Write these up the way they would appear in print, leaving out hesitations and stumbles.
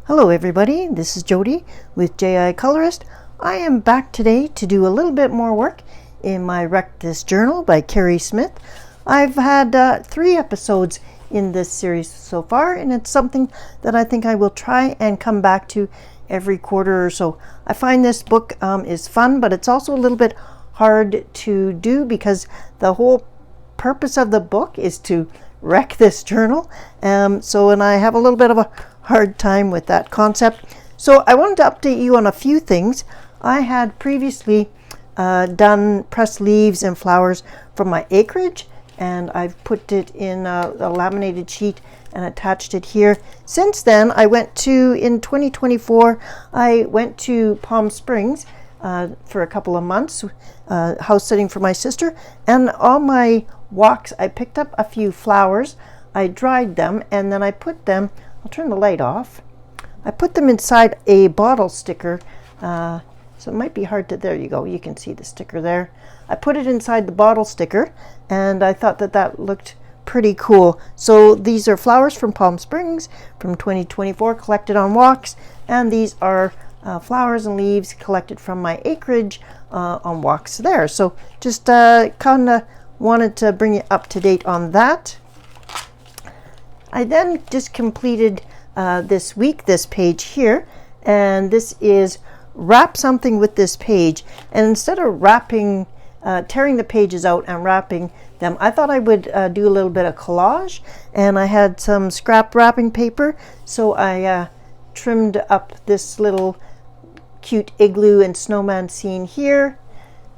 Hello everybody, this is Jody with JI Colorist. I am back today to do a little bit more work in my Wreck This Journal by Keri Smith. I've had 3 episodes in this series so far, and it's something that I think I will try and come back to every quarter or so. I find this book is fun, but it's also a little bit hard to do because the whole purpose of the book is to wreck this journal. And I have a little bit of a hard time with that concept. So I wanted to update you on a few things. I had previously done pressed leaves and flowers from my acreage, and I've put it in a laminated sheet and attached it here. Since then, in 2024, I went to Palm Springs for a couple of months, house sitting for my sister, and on my walks I picked up a few flowers. I dried them, and then I put them, I'll turn the light off, I put them inside a bottle sticker, so it might be hard to, there you go, you can see the sticker there. I put it inside the bottle sticker, and I thought that looked pretty cool. So these are flowers from Palm Springs from 2024 collected on walks, and these are flowers and leaves collected from my acreage on walks there. So just kind of wanted to bring you up to date on that. I then just completed this week this page here, and this is wrap something with this page. And instead of wrapping, tearing the pages out and wrapping them, I thought I would do a little bit of collage, and I had some scrap wrapping paper, so I trimmed up this little cute igloo and snowman scene here,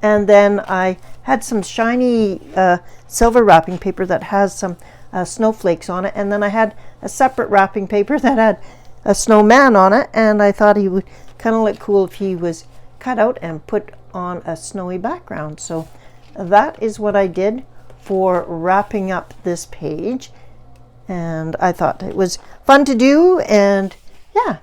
and then I had some shiny silver wrapping paper that has some snowflakes on it, and then I had a separate wrapping paper that had a snowman on it, and I thought he would kind of look cool if he was cut out and put on a snowy background. So that is what I did for wrapping up this page, and I thought it was fun to do, and yeah,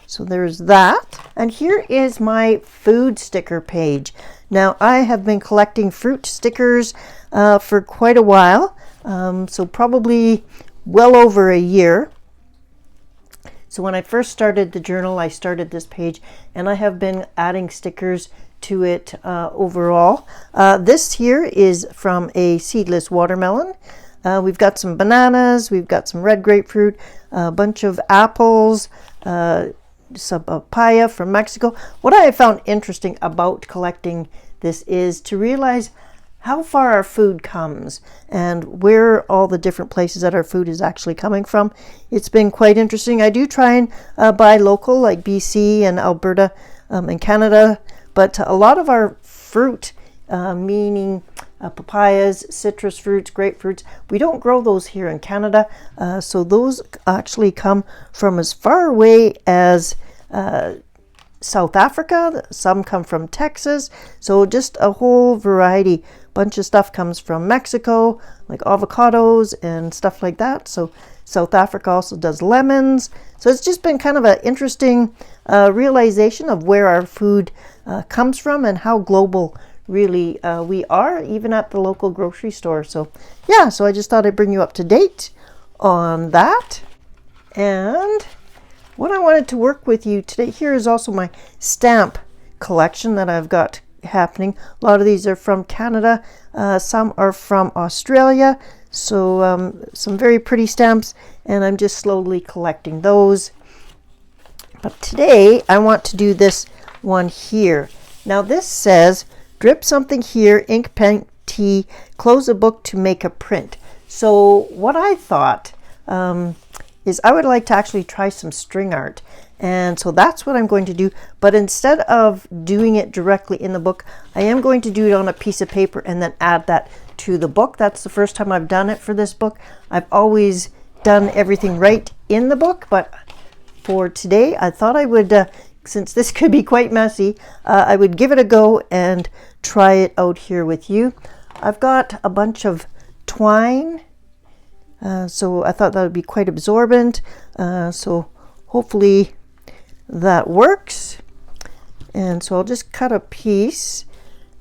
so there's that. And here is my food sticker page. Now, I have been collecting fruit stickers for quite a while, so probably well over a year. So when I first started the journal, I started this page, and I have been adding stickers to it overall. This here is from a seedless watermelon. We've got some bananas, we've got some red grapefruit, a bunch of apples, some papaya from Mexico. What I have found interesting about collecting this is to realize how far our food comes and where all the different places that our food is actually coming from. It's been quite interesting. I do try and buy local, like BC and Alberta and Canada, but a lot of our fruit, meaning papayas, citrus fruits, grapefruits, we don't grow those here in Canada, so those actually come from as far away as South Africa. Some come from Texas, so just a whole variety. Bunch of stuff comes from Mexico, like avocados and stuff like that. So South Africa also does lemons. So it's just been kind of an interesting realization of where our food comes from and how global really we are, even at the local grocery store. So yeah, so I just thought I'd bring you up to date on that. And what I wanted to work with you today, here is also my stamp collection that I've got happening. A lot of these are from Canada, some are from Australia, so some very pretty stamps, and I'm just slowly collecting those. But today I want to do this one here. Now this says, drip something here, ink, pen, tea, close a book to make a print. So what I thought is I would like to actually try some string art. And so that's what I'm going to do. But instead of doing it directly in the book, I am going to do it on a piece of paper and then add that to the book. That's the first time I've done it for this book. I've always done everything right in the book, but for today, I thought I would, since this could be quite messy, I would give it a go and try it out here with you. I've got a bunch of twine, so I thought that would be quite absorbent. So hopefully that works. And so I'll just cut a piece,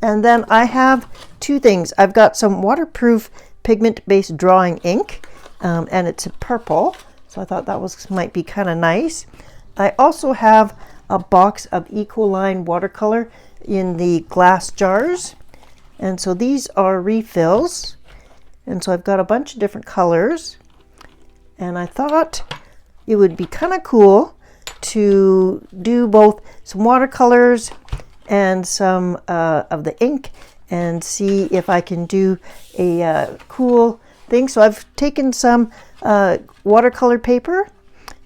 and then I have 2 things. I've got some waterproof pigment-based drawing ink, and it's purple, so I thought that might be kind of nice. I also have a box of Ecoline watercolor in the glass jars. And so these are refills. And so I've got a bunch of different colors. And I thought it would be kind of cool to do both some watercolors and some of the ink and see if I can do a cool thing. So I've taken some watercolor paper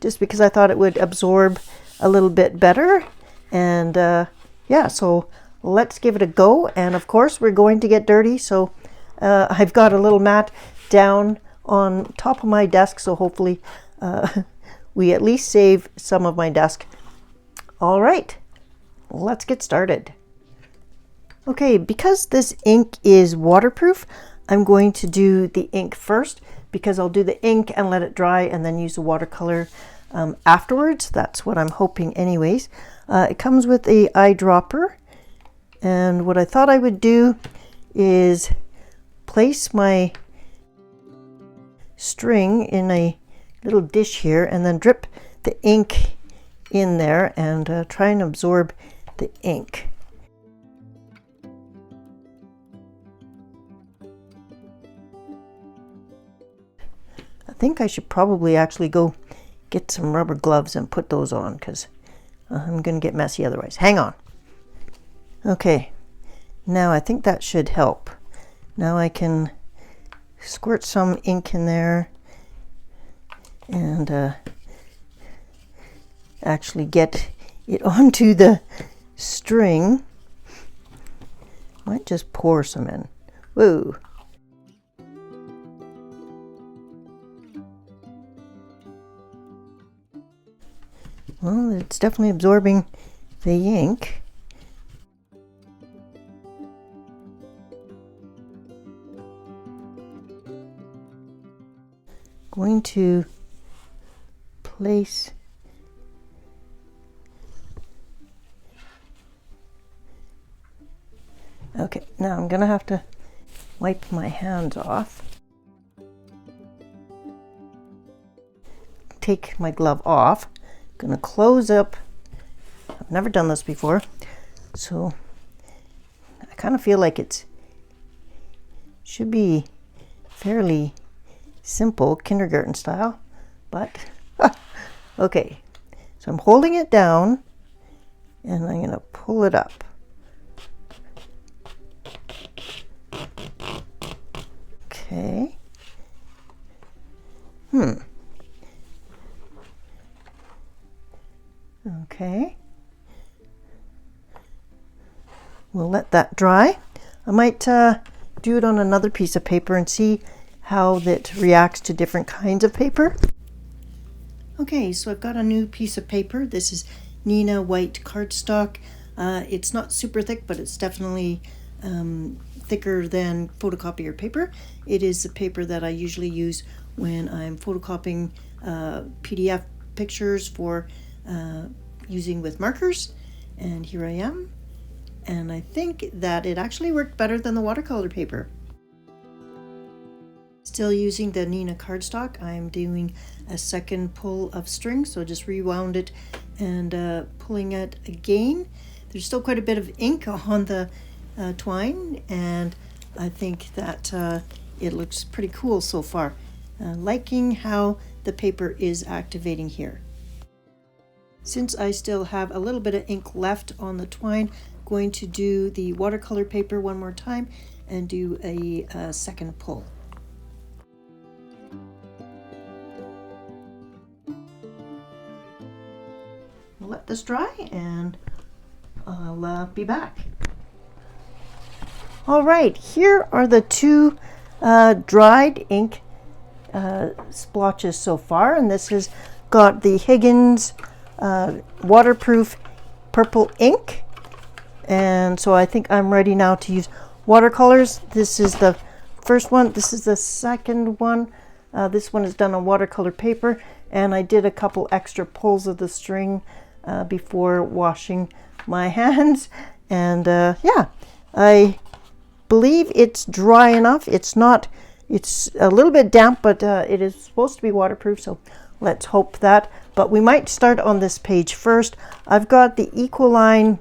just because I thought it would absorb a little bit better. And yeah, so let's give it a go. And of course we're going to get dirty. So I've got a little mat down on top of my desk. So hopefully we at least save some of my desk. All right, let's get started. Okay, because this ink is waterproof, I'm going to do the ink first because I'll do the ink and let it dry and then use the watercolor afterwards. That's what I'm hoping anyways. It comes with a eyedropper, and what I thought I would do is place my string in a little dish here and then drip the ink in there and try and absorb the ink. I think I should probably actually go get some rubber gloves and put those on because I'm going to get messy otherwise. Hang on. Okay, now I think that should help. Now I can squirt some ink in there and actually get it onto the string. Might just pour some in. Whoa. Well, it's definitely absorbing the ink. Going to place okay, now I'm gonna have to wipe my hands off. Take my glove off. Gonna close up. I've never done this before, so I kind of feel like it should be fairly simple, kindergarten style, but okay. So I'm holding it down and I'm gonna pull it up. Okay. Okay. We'll let that dry. I might do it on another piece of paper and see how that reacts to different kinds of paper. Okay, so I've got a new piece of paper. This is Neenah white cardstock. It's not super thick, but it's definitely thicker than photocopier paper. It is the paper that I usually use when I'm photocopying PDF pictures for using with markers. And here I am. And I think that it actually worked better than the watercolor paper. Still using the Neenah cardstock, I'm doing a second pull of string, so just rewound it and pulling it again. There's still quite a bit of ink on the twine, and I think that it looks pretty cool so far. Liking how the paper is activating here. Since I still have a little bit of ink left on the twine, I'm going to do the watercolor paper one more time and do a second pull. I'll let this dry and I'll be back. All right, here are the two dried ink splotches so far, and this has got the Higgins waterproof purple ink, and so I think I'm ready now to use watercolors. This is the first one. This is the second one. This one is done on watercolor paper, and I did a couple extra pulls of the string before washing my hands, and yeah, I believe it's dry enough. It's a little bit damp, but it is supposed to be waterproof, so let's hope that. but we might start on this page first. I've got the Equaline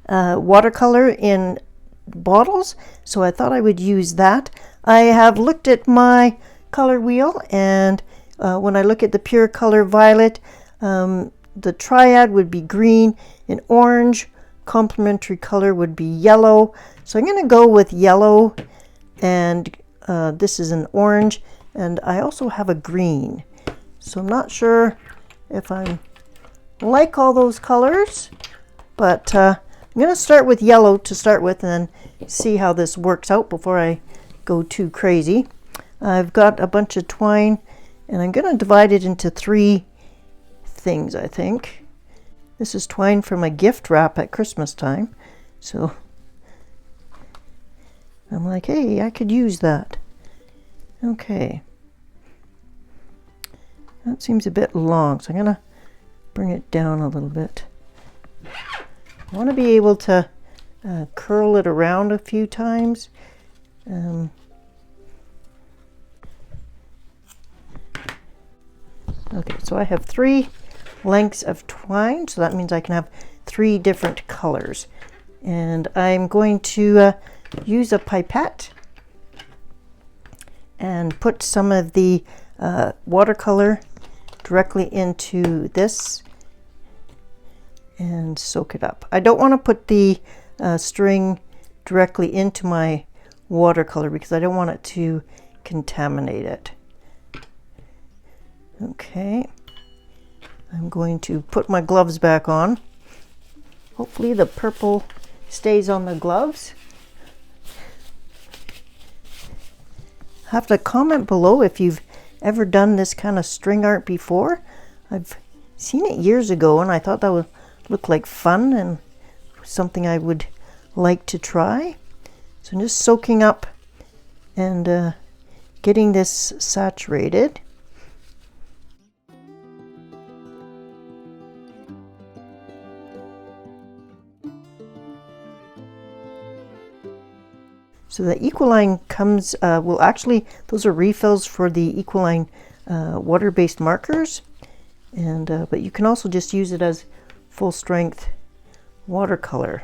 watercolor in bottles, so I thought I would use that. I have looked at my color wheel, and when I look at the pure color violet, the triad would be green and orange. Complementary color would be yellow. So I'm going to go with yellow, and this is an orange, and I also have a green. So I'm not sure if I like all those colors, but I'm going to start with yellow to start with and then see how this works out before I go too crazy. I've got a bunch of twine, and I'm going to divide it into 3 things, I think. This is twine from a gift wrap at Christmas time, so I'm like, hey, I could use that. Okay. That seems a bit long, so I'm going to bring it down a little bit. I want to be able to curl it around a few times. Okay, so I have 3 lengths of twine, so that means I can have 3 different colors. And I'm going to use a pipette and put some of the watercolor directly into this and soak it up. I don't want to put the string directly into my watercolor because I don't want it to contaminate it. Okay, I'm going to put my gloves back on. Hopefully the purple stays on the gloves. Have to comment below if you've ever done this kind of string art before. I've seen it years ago and I thought that would look like fun and something I would like to try. So I'm just soaking up and getting this saturated. So the Equaline comes, well actually those are refills for the Equaline water-based markers, and but you can also just use it as full strength watercolor.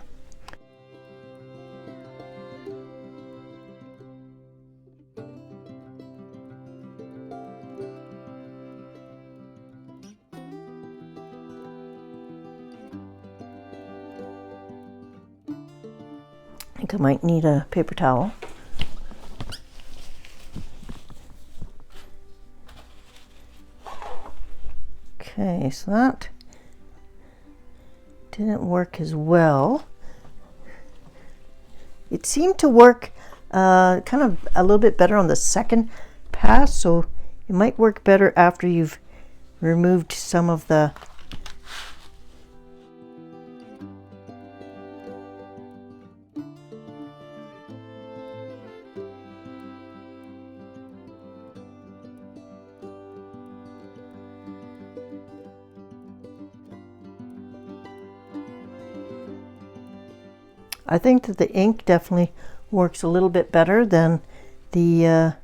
I think I might need a paper towel. Okay, so that didn't work as well. It seemed to work kind of a little bit better on the second pass, so it might work better after you've removed some of the I think that the ink definitely works a little bit better than the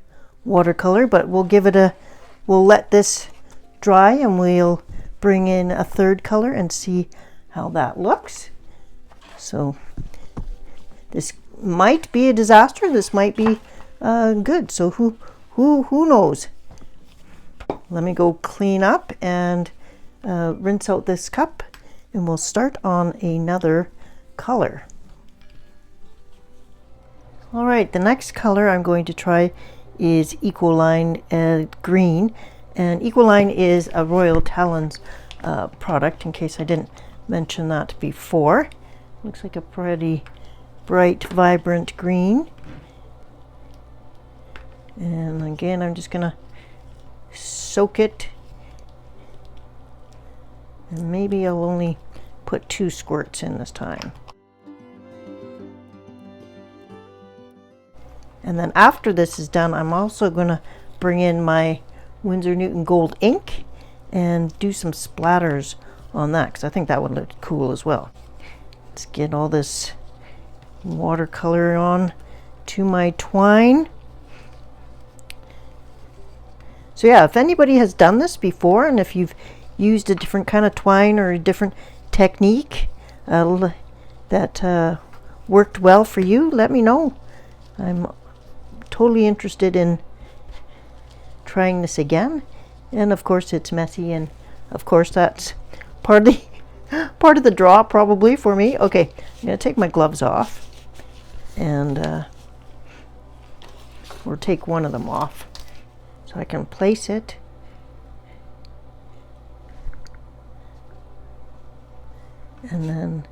watercolor, but we'll let this dry and we'll bring in a third color and see how that looks. So this might be a disaster, this might be good, so who knows. Let me go clean up and rinse out this cup, and we'll start on another color. All right, the next color I'm going to try is Equaline green, and Equaline is a Royal Talons product, in case I didn't mention that before. Looks like a pretty bright, vibrant green. And again, I'm just gonna soak it, and maybe I'll only put 2 squirts in this time. And then after this is done, I'm also going to bring in my Winsor Newton Gold ink and do some splatters on that, because I think that would look cool as well. Let's get all this watercolor on to my twine. So yeah, if anybody has done this before, and if you've used a different kind of twine or a different technique that worked well for you, let me know. I'm totally interested in trying this again. And of course it's messy, and of course that's part of the draw probably for me. Okay, I'm gonna take my gloves off, and or take one of them off so I can place it. And then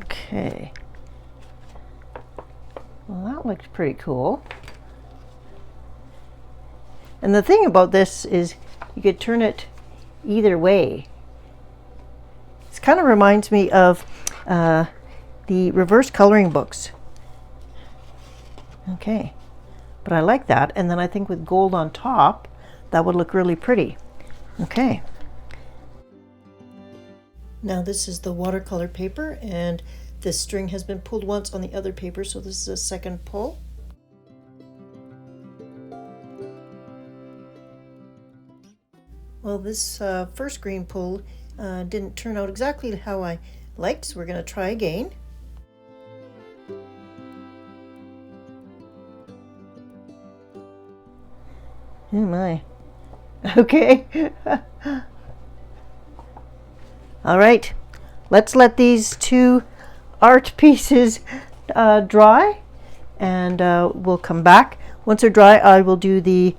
okay. Well, that looks pretty cool. And the thing about this is you could turn it either way. It kind of reminds me of the reverse coloring books. Okay, but I like that. And then I think with gold on top, that would look really pretty. Okay. Now this is the watercolor paper, and this string has been pulled once on the other paper, so this is a second pull. Well, this first green pull didn't turn out exactly how I liked, so we're going to try again. Oh my. Okay. All right, let's let these two art pieces dry, and we'll come back. Once they're dry, I will do the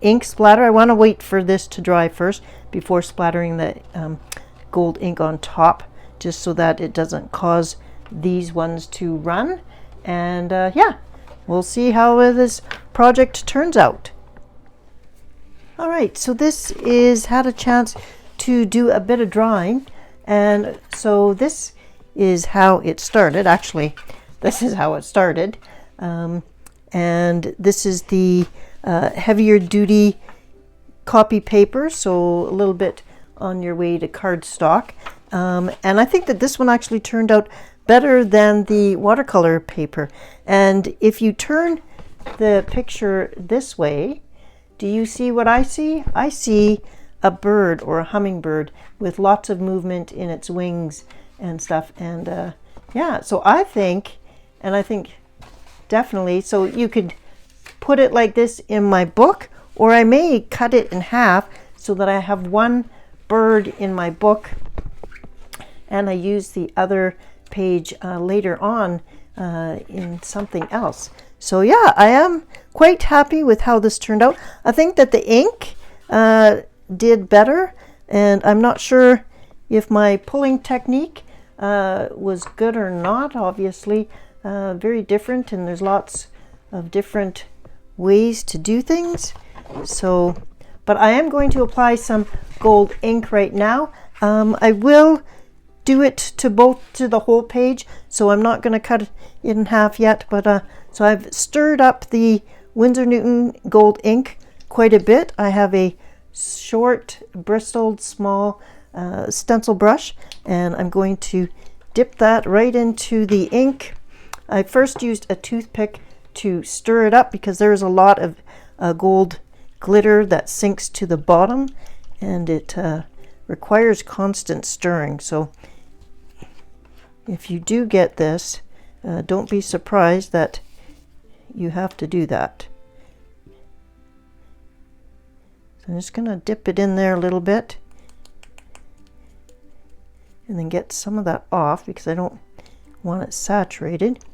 ink splatter. I want to wait for this to dry first before splattering the gold ink on top, just so that it doesn't cause these ones to run. And yeah, we'll see how this project turns out. All right, so this is had a chance to do a bit of drawing, and so this is how it started. Actually, this is how it started, and this is the heavier duty copy paper, so a little bit on your way to cardstock, and I think that this one actually turned out better than the watercolor paper. And if you turn the picture this way, do you see what I see? I see a bird, or a hummingbird, with lots of movement in its wings and stuff. And yeah, so I think definitely, so you could put it like this in my book, or I may cut it in half so that I have one bird in my book and I use the other page later on in something else. So yeah, I am quite happy with how this turned out. I think that the ink did better, and I'm not sure if my pulling technique was good or not. Obviously very different, and there's lots of different ways to do things. So, but I am going to apply some gold ink right now. I will do it to the whole page, so I'm not going to cut it in half yet, but so I've stirred up the Winsor Newton gold ink quite a bit. I have a short bristled small stencil brush, and I'm going to dip that right into the ink. I first used a toothpick to stir it up because there's a lot of gold glitter that sinks to the bottom, and it requires constant stirring. So if you do get this, don't be surprised that you have to do that. So I'm just going to dip it in there a little bit and then get some of that off because I don't want it saturated.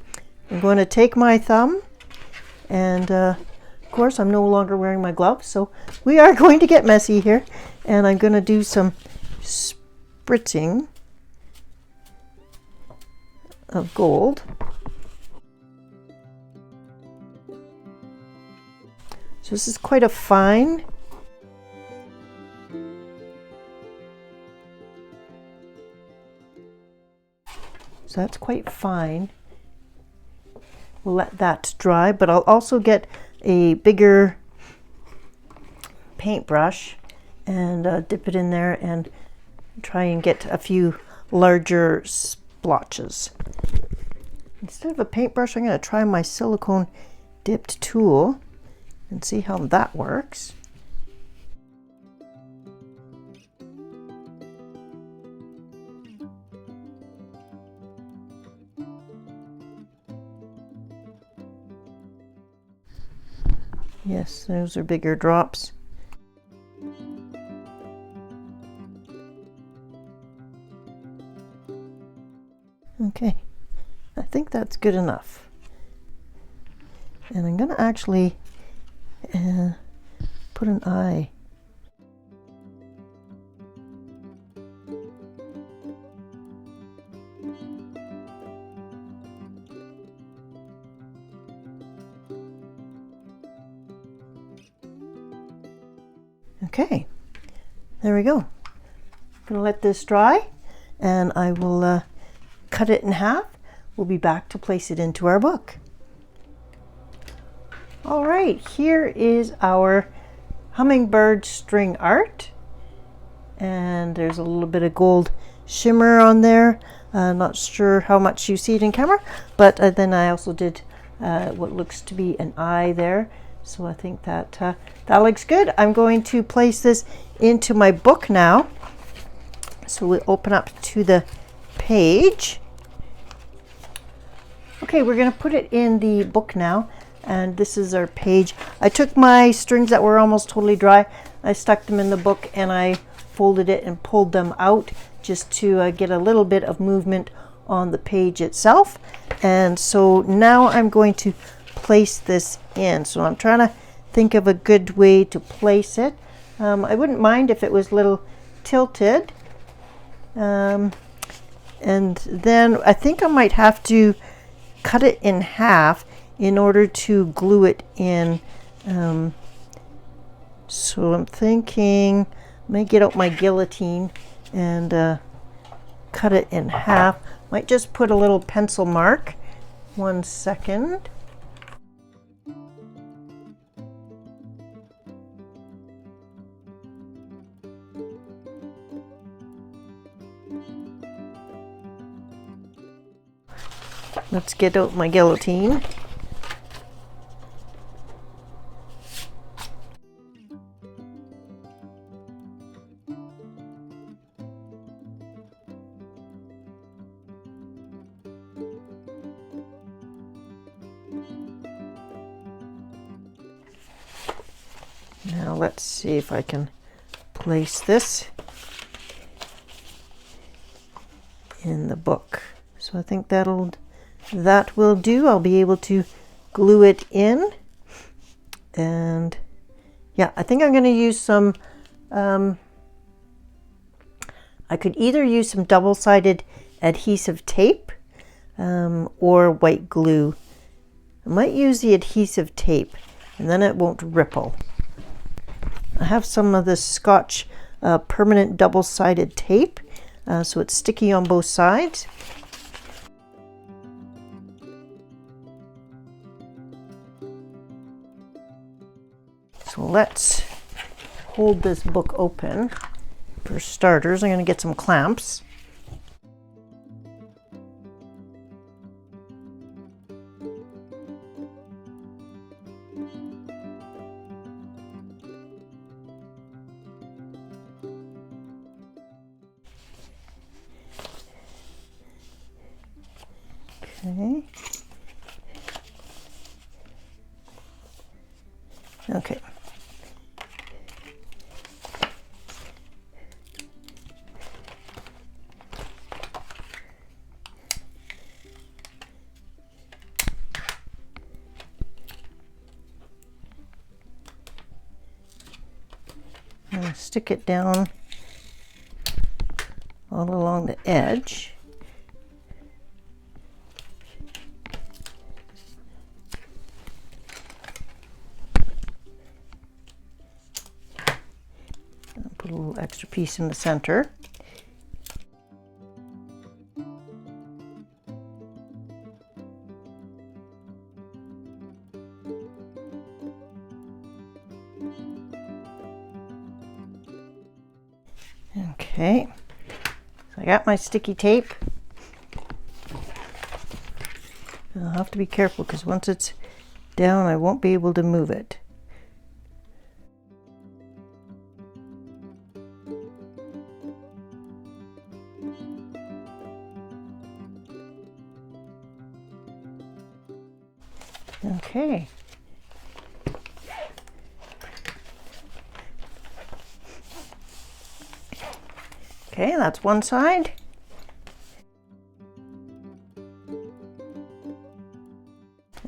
I'm going to take my thumb, and of course I'm no longer wearing my gloves, so we are going to get messy here, and I'm going to do some spritzing of gold. So this is quite a fine. So that's quite fine. We'll let that dry, but I'll also get a bigger paintbrush and dip it in there and try and get a few larger splotches. Instead of a paintbrush, I'm going to try my silicone dipped tool and see how that works. Yes, those are bigger drops. Okay, I think that's good enough. And I'm going to actually put an eye. Okay, there we go. I'm going to let this dry and I will cut it in half. We'll be back to place it into our book. All right, here is our hummingbird string art. And there's a little bit of gold shimmer on there. Not sure how much you see it in camera, but then I also did what looks to be an eye there. So I think that that looks good. I'm going to place this into my book now. So we'll open up to the page. Okay, we're going to put it in the book now. And this is our page. I took my strings that were almost totally dry. I stuck them in the book and I folded it and pulled them out just to get a little bit of movement on the page itself. And so now I'm going to place this in. So I'm trying to think of a good way to place it. I wouldn't mind if it was a little tilted. And then I think I might have to cut it in half in order to glue it in. So I'm thinking I may get out my guillotine and cut it in half. Might just put a little pencil mark. 1 second. Let's get out my guillotine. Now let's see if I can place this in the book. So I think that will do. I'll be able to glue it in. And yeah, I think I'm going to use some, I could either use some double-sided adhesive tape or white glue. I might use the adhesive tape and then it won't ripple. I have some of this Scotch permanent double-sided tape, so it's sticky on both sides. So let's hold this book open. For starters, I'm going to get some clamps. Okay. Okay. And stick it down all along the edge. Put a little extra piece in the center. Okay, so I got my sticky tape I'll have to be careful because once it's down, I won't be able to move it. Okay. Okay, that's one side.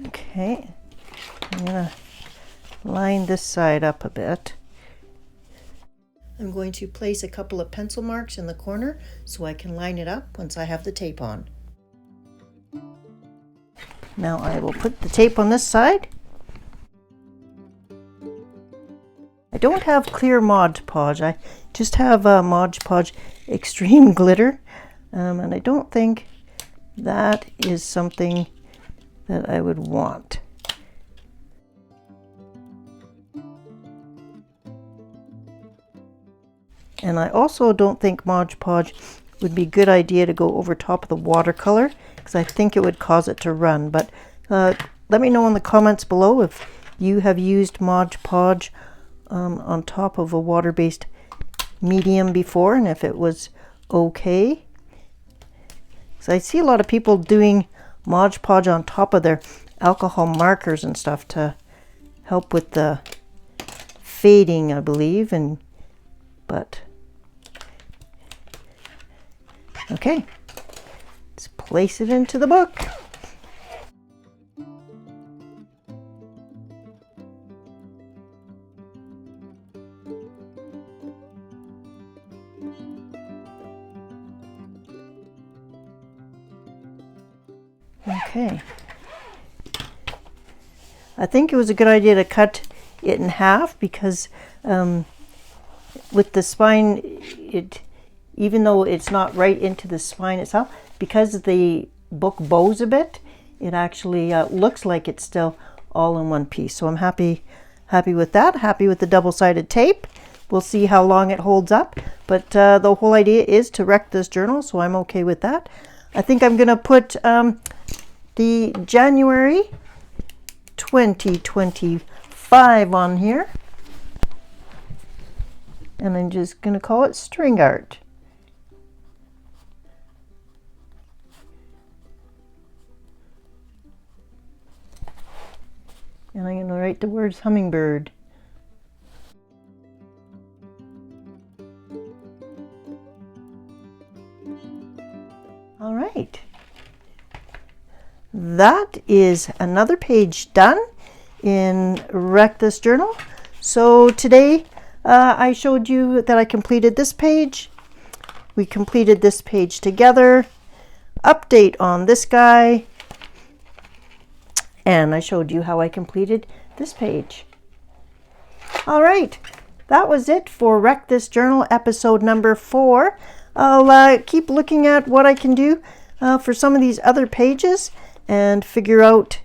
Okay, I'm gonna line this side up a bit. I'm going to place a couple of pencil marks in the corner so I can line it up once I have the tape on. Now I will put the tape on this side. I don't have clear Mod Podge, I just have Mod Podge Extreme Glitter, and I don't think that is something that I would want. And I also don't think Mod Podge would be a good idea to go over top of the watercolor because I think it would cause it to run. But let me know in the comments below if you have used Mod Podge on top of a water-based medium before and if it was okay. So I see a lot of people doing Mod Podge on top of their alcohol markers and stuff to help with the fading, I believe. But okay, let's place it into the book. Okay. I think it was a good idea to cut it in half because with the spine, even though it's not right into the spine itself, because the book bows a bit, it actually looks like it's still all in one piece. So I'm happy with that, happy with the double-sided tape. We'll see how long it holds up, but the whole idea is to wreck this journal, so I'm okay with that. I think I'm gonna put the January 2025 on here, and I'm just gonna call it string art. And I'm gonna write the words hummingbird. All right. That is another page done in Wreck This Journal. So today I showed you that I completed this page. We completed this page together. Update on this guy. And I showed you how I completed this page. All right. That was it for Wreck This Journal episode number 4. I'll keep looking at what I can do for some of these other pages and figure out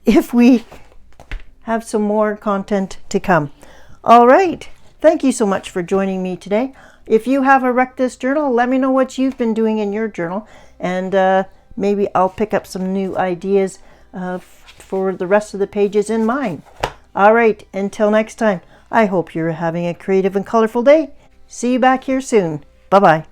if we have some more content to come. All right. Thank you so much for joining me today. If you have a Wreck This Journal, let me know what you've been doing in your journal, and maybe I'll pick up some new ideas for the rest of the pages in mine. All right. Until next time, I hope you're having a creative and colorful day. See you back here soon. Bye-bye.